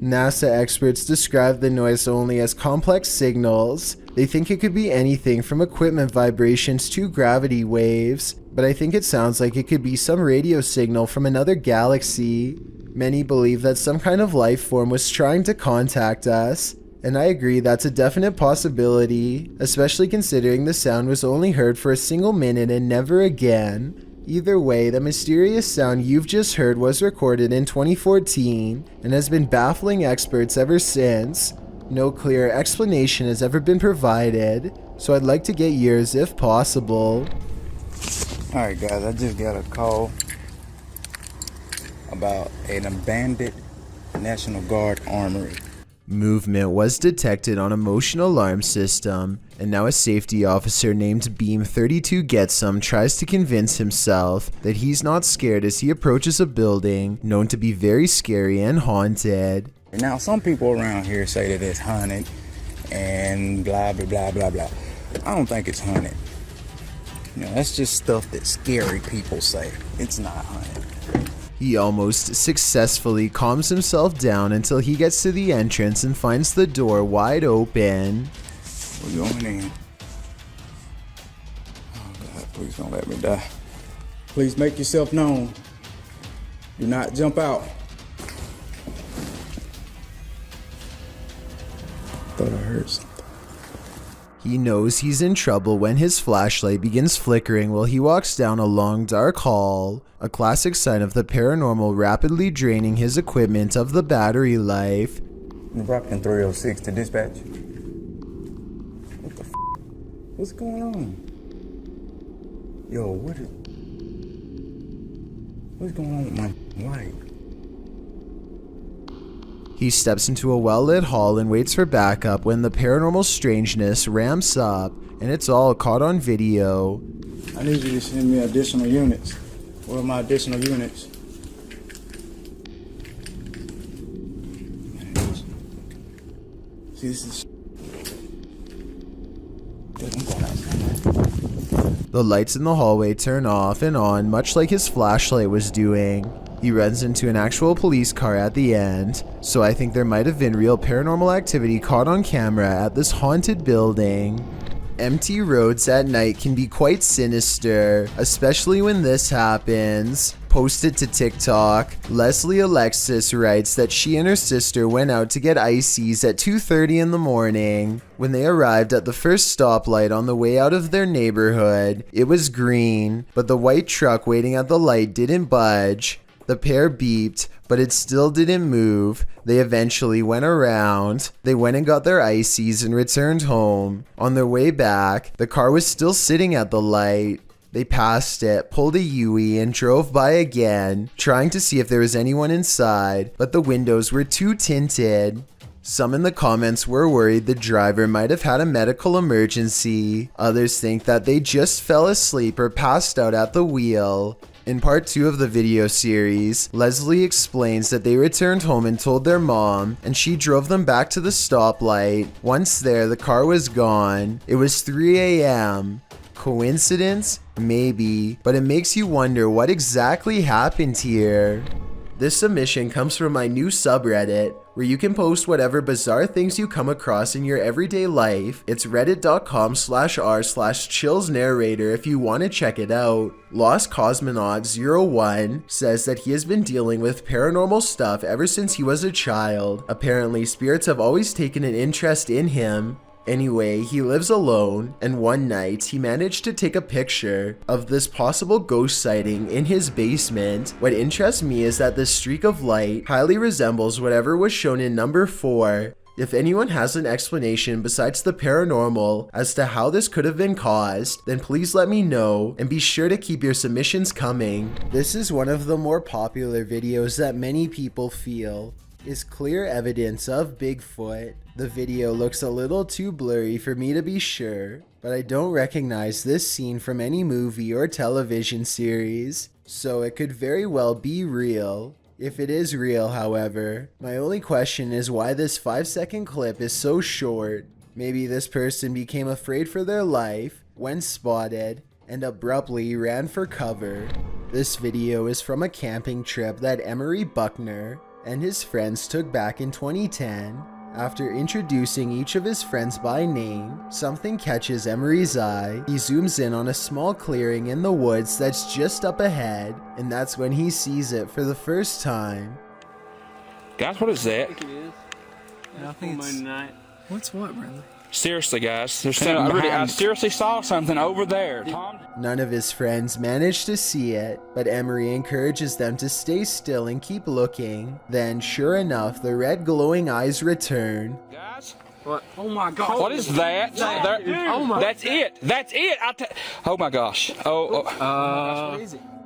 NASA experts describe the noise only as complex signals. They think it could be anything from equipment vibrations to gravity waves, but I think it sounds like it could be some radio signal from another galaxy. Many believe that some kind of life form was trying to contact us, and I agree that's a definite possibility, especially considering the sound was only heard for a single minute and never again. Either way, the mysterious sound you've just heard was recorded in 2014 and has been baffling experts ever since. No clear explanation has ever been provided, so I'd like to get yours if possible. Alright guys, I just got a call about an abandoned National Guard armory. Movement was detected on a motion alarm system, and now a safety officer named Beam 32 Getsum tries to convince himself that he's not scared as he approaches a building known to be very scary and haunted. Now some people around here say that it's haunted and blah blah blah blah blah. I don't think it's haunted. You know, that's just stuff that scary people say. It's not haunted. He almost successfully calms himself down until he gets to the entrance and finds the door wide open. We're going in. Oh God, please don't let me die. Please make yourself known. Do not jump out. Thought I heard something. He knows he's in trouble when his flashlight begins flickering while he walks down a long dark hall, a classic sign of the paranormal rapidly draining his equipment of the battery life. Rockin' 306 to dispatch. What the f***? What's going on? Yo, what's going on with my light? He steps into a well-lit hall and waits for backup when the paranormal strangeness ramps up, and it's all caught on video. I need you to send me additional units. Where are my additional units? See, this is... The lights in the hallway turn off and on, much like his flashlight was doing. He runs into an actual police car at the end, so I think there might have been real paranormal activity caught on camera at this haunted building. Empty roads at night can be quite sinister, especially when this happens. posted to TikTok. Leslie Alexis writes that she and her sister went out to get ices at 2:30 in the morning. When they arrived at the first stoplight on the way out of their neighborhood, it was green, but the white truck waiting at the light didn't budge. The pair beeped, but it still didn't move. They eventually went around. They went and got their ices and returned home. On their way back, the car was still sitting at the light. They passed it, pulled a U-turn, and drove by again, trying to see if there was anyone inside, but the windows were too tinted. Some in the comments were worried the driver might have had a medical emergency. Others think that they just fell asleep or passed out at the wheel. In part 2 of the video series, Leslie explains that they returned home and told their mom, and she drove them back to the stoplight. Once there, the car was gone. It was 3 a.m. Coincidence? Maybe, but it makes you wonder what exactly happened here. This submission comes from my new subreddit, where you can post whatever bizarre things you come across in your everyday life. It's reddit.com/r/chillsnarrator if you want to check it out. Lost Cosmonaut 01 says that he has been dealing with paranormal stuff ever since he was a child. Apparently, spirits have always taken an interest in him. Anyway, he lives alone, and one night he managed to take a picture of this possible ghost sighting in his basement. What interests me is that this streak of light highly resembles whatever was shown in number 4. If anyone has an explanation besides the paranormal as to how this could have been caused, then please let me know, and be sure to keep your submissions coming. This is one of the more popular videos that many people feel is clear evidence of Bigfoot. The video looks a little too blurry for me to be sure, but I don't recognize this scene from any movie or television series, so it could very well be real. If it is real, however, my only question is why this 5-second clip is so short. Maybe this person became afraid for their life when spotted and abruptly ran for cover. This video is from a camping trip that Emery Buckner and his friends took back in 2010. After introducing each of his friends by name, something catches Emery's eye. He zooms in on a small clearing in the woods that's just up ahead, and that's when he sees it for the first time. Guys, what is that? I think it's... What's what, Bradley? Seriously, guys, there's something I seriously saw something over there, Tom. None of his friends managed to see it, but Emery encourages them to stay still and keep looking. Then, sure enough, the red glowing eyes return. Guys? What? Oh my God. What is that? Oh my. That's it. That's it. Oh my gosh.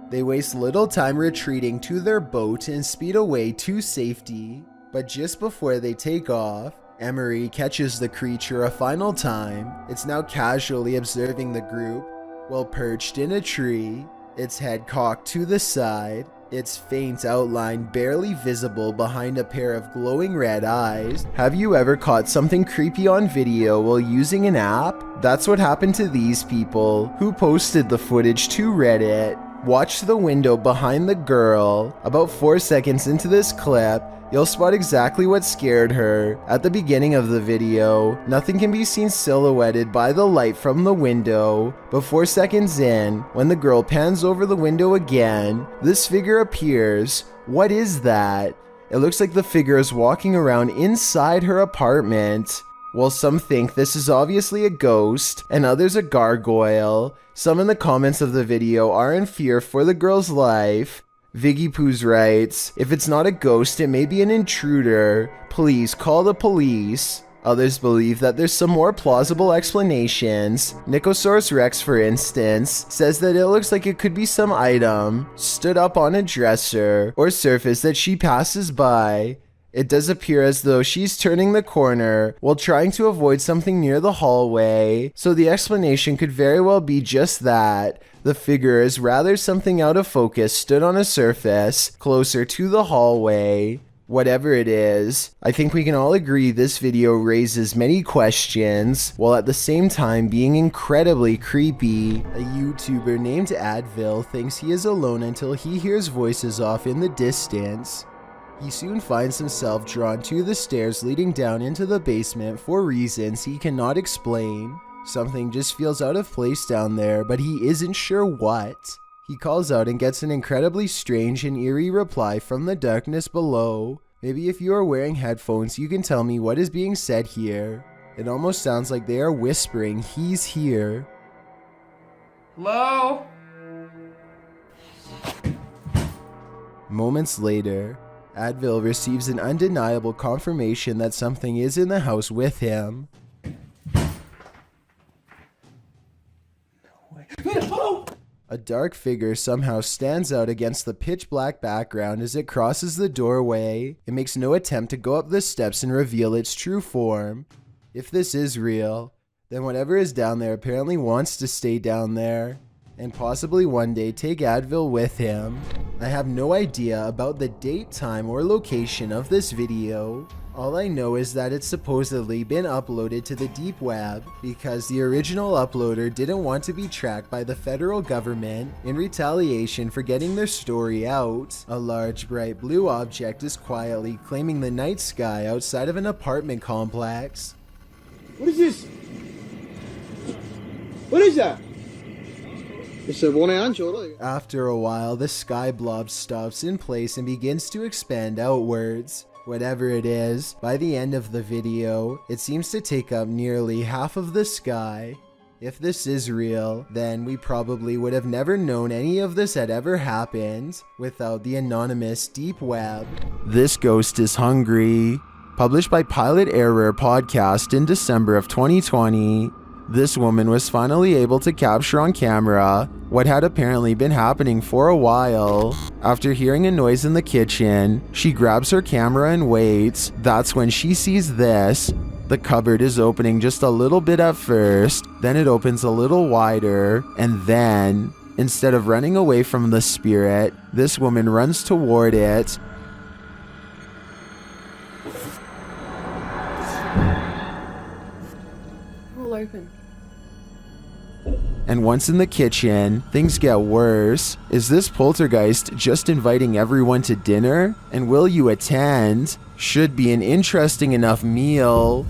They waste little time retreating to their boat and speed away to safety. But just before they take off, Emery catches the creature a final time. It's now casually observing the group while perched in a tree, its head cocked to the side, its faint outline barely visible behind a pair of glowing red eyes. Have you ever caught something creepy on video while using an app? That's what happened to these people, who posted the footage to Reddit. Watch the window behind the girl. About 4 seconds into this clip, you'll spot exactly what scared her. At the beginning of the video, nothing can be seen silhouetted by the light from the window, but 4 seconds in, when the girl pans over the window again, this figure appears. What is that? It looks like the figure is walking around inside her apartment. While some think this is obviously a ghost, and others a gargoyle, some in the comments of the video are in fear for the girl's life. Viggy Poos writes, if it's not a ghost, it may be an intruder. Please call the police. Others believe that there's some more plausible explanations. Nicosaurus Rex, for instance, says that it looks like it could be some item stood up on a dresser or surface that she passes by. It does appear as though she's turning the corner while trying to avoid something near the hallway, so the explanation could very well be just that. The figure is rather something out of focus stood on a surface closer to the hallway. Whatever it is, I think we can all agree this video raises many questions, while at the same time being incredibly creepy. A YouTuber named Advil thinks he is alone until he hears voices off in the distance. He soon finds himself drawn to the stairs leading down into the basement for reasons he cannot explain. Something just feels out of place down there, but he isn't sure what. He calls out and gets an incredibly strange and eerie reply from the darkness below. Maybe if you are wearing headphones, you can tell me what is being said here. It almost sounds like they are whispering, "He's here." Hello? Moments later, Advil receives an undeniable confirmation that something is in the house with him. A dark figure somehow stands out against the pitch black background as it crosses the doorway. It makes no attempt to go up the steps and reveal its true form. If this is real, then whatever is down there apparently wants to stay down there, and possibly one day take Advil with him. I have no idea about the date, time, or location of this video. All I know is that it's supposedly been uploaded to the deep web because the original uploader didn't want to be tracked by the federal government in retaliation for getting their story out. A large bright blue object is quietly claiming the night sky outside of an apartment complex. What is this? What is that? After a while, the sky blob stops in place and begins to expand outwards. Whatever it is, by the end of the video, it seems to take up nearly half of the sky. If this is real, then we probably would have never known any of this had ever happened without the anonymous deep web. This Ghost is Hungry, published by Pilot Error Podcast in December of 2020. This woman was finally able to capture on camera what had apparently been happening for a while. After hearing a noise in the kitchen, she grabs her camera and waits. That's when she sees this. The cupboard is opening just a little bit at first, then it opens a little wider, and then, instead of running away from the spirit, this woman runs toward it. All open. And once in the kitchen, things get worse. Is this poltergeist just inviting everyone to dinner? And will you attend? Should be an interesting enough meal.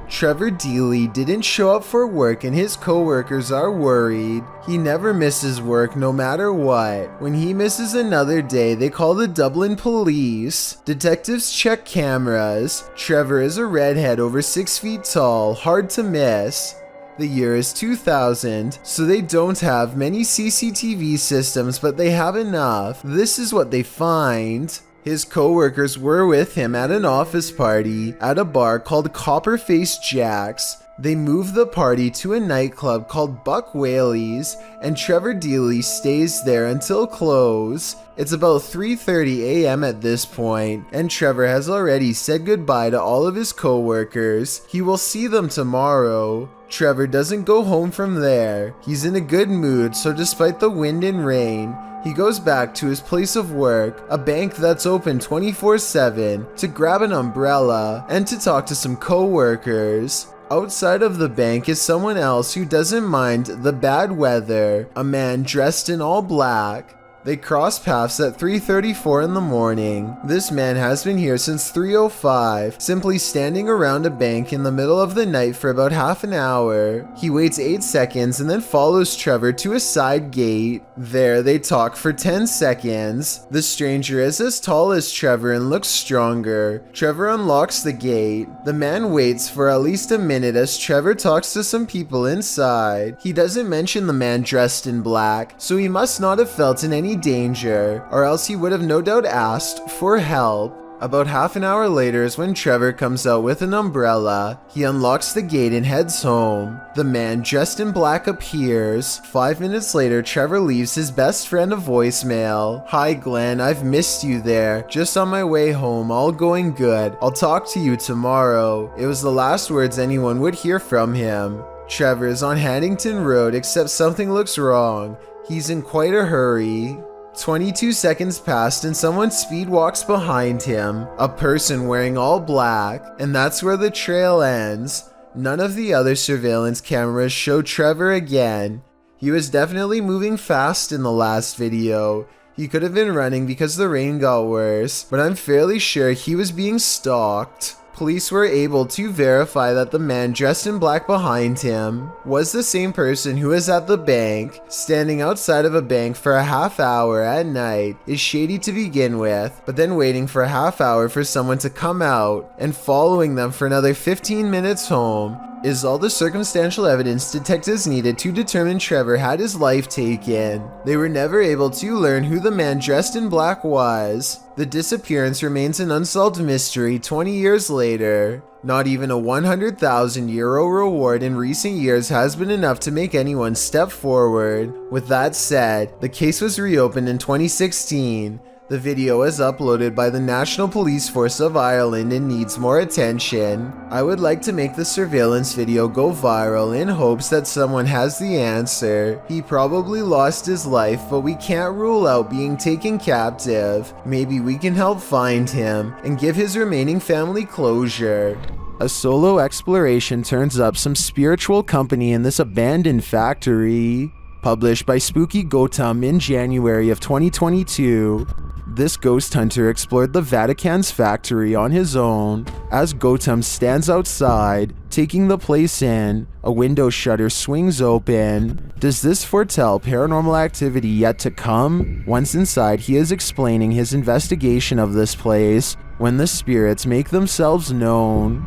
Trevor Deely didn't show up for work and his co-workers are worried. He never misses work no matter what. When he misses another day, they call the Dublin police. Detectives check cameras. Trevor is a redhead over 6 feet tall, hard to miss. The year is 2000, so they don't have many CCTV systems, but they have enough. This is what they find. His co-workers were with him at an office party at a bar called Copperface Jack's. They moved the party to a nightclub called Buck Whaley's, and Trevor Deely stays there until close. It's about 3:30 a.m. at this point, and Trevor has already said goodbye to all of his co-workers. He will see them tomorrow. Trevor doesn't go home from there. He's in a good mood, so despite the wind and rain, he goes back to his place of work, a bank that's open 24/7, to grab an umbrella and to talk to some co-workers. Outside of the bank is someone else who doesn't mind the bad weather, a man dressed in all black. They cross paths at 3:34 in the morning. This man has been here since 3:05, simply standing around a bank in the middle of the night for about half an hour. He waits 8 seconds and then follows Trevor to a side gate. There they talk for 10 seconds. The stranger is as tall as Trevor and looks stronger. Trevor unlocks the gate. The man waits for at least a minute as Trevor talks to some people inside. He doesn't mention the man dressed in black, so he must not have felt in any danger, or else he would have no doubt asked for help. About half an hour later is when Trevor comes out with an umbrella. He unlocks the gate and heads home. The man dressed in black appears. 5 minutes later, Trevor leaves his best friend a voicemail. "Hi Glenn, I've missed you there. Just on my way home, all going good. I'll talk to you tomorrow." It was the last words anyone would hear from him. Trevor is on Haddington Road, except something looks wrong. He's in quite a hurry. 22 seconds passed and someone speed walks behind him, a person wearing all black, and that's where the trail ends. None of the other surveillance cameras show Trevor again. He was definitely moving fast in the last video. He could have been running because the rain got worse, but I'm fairly sure he was being stalked. Police were able to verify that the man dressed in black behind him was the same person who was at the bank. Standing outside of a bank for a half hour at night is shady to begin with, but then waiting for a half hour for someone to come out and following them for another 15 minutes home is all the circumstantial evidence detectives needed to determine Trevor had his life taken. They were never able to learn who the man dressed in black was. The disappearance remains an unsolved mystery 20 years later. Not even a €100,000 reward in recent years has been enough to make anyone step forward. With that said, the case was reopened in 2016. The video was uploaded by the National Police Force of Ireland and needs more attention. I would like to make the surveillance video go viral in hopes that someone has the answer. He probably lost his life, but we can't rule out being taken captive. Maybe we can help find him and give his remaining family closure. A solo exploration turns up some spiritual company in this abandoned factory. Published by Spooky Gautam in January of 2022. This ghost hunter explored the Vatican's factory on his own. As Gautam stands outside, taking the place in, a window shutter swings open. Does this foretell paranormal activity yet to come? Once inside, he is explaining his investigation of this place when the spirits make themselves known.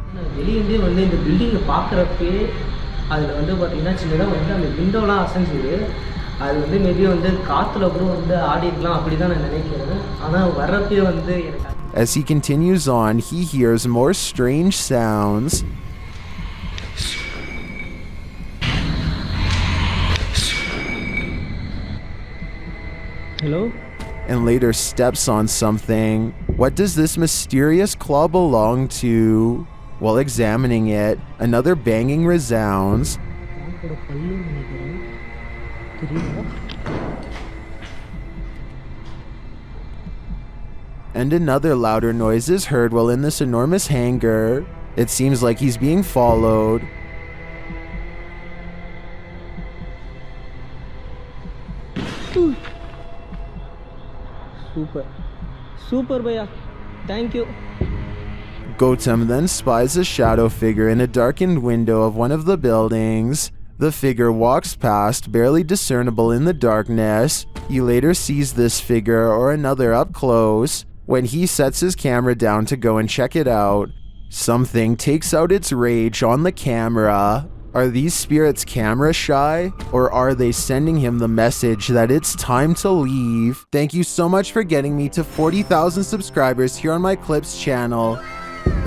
அதில் வந்து பார்த்தீங்கன்னா சின்னதாக வந்து அந்த விண்டோலாம் அசைஞ்சுது. அது வந்து maybe வந்து காற்றுல கூட வந்து ஆடி இருக்கலாம் அப்படி தான் நான் நினைக்கிறேன். ஆனால் வர்றப்பே வந்து எனக்கு. As he continues on, he hears more strange sounds. Hello? And later steps on something. What does this mysterious claw belong to? While examining it, another banging resounds. And another louder noise is heard while in this enormous hangar. It seems like he's being followed. Super bhaiya. Thank you. Gautam then spies a shadow figure in a darkened window of one of the buildings. The figure walks past, barely discernible in the darkness. He later sees this figure or another up close. When he sets his camera down to go and check it out, something takes out its rage on the camera. Are these spirits camera shy, or are they sending him the message that it's time to leave? Thank you so much for getting me to 40,000 subscribers here on my Clips channel.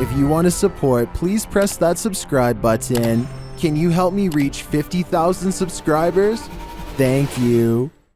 If you want to support, please press that subscribe button. Can you help me reach 50,000 subscribers? Thank you.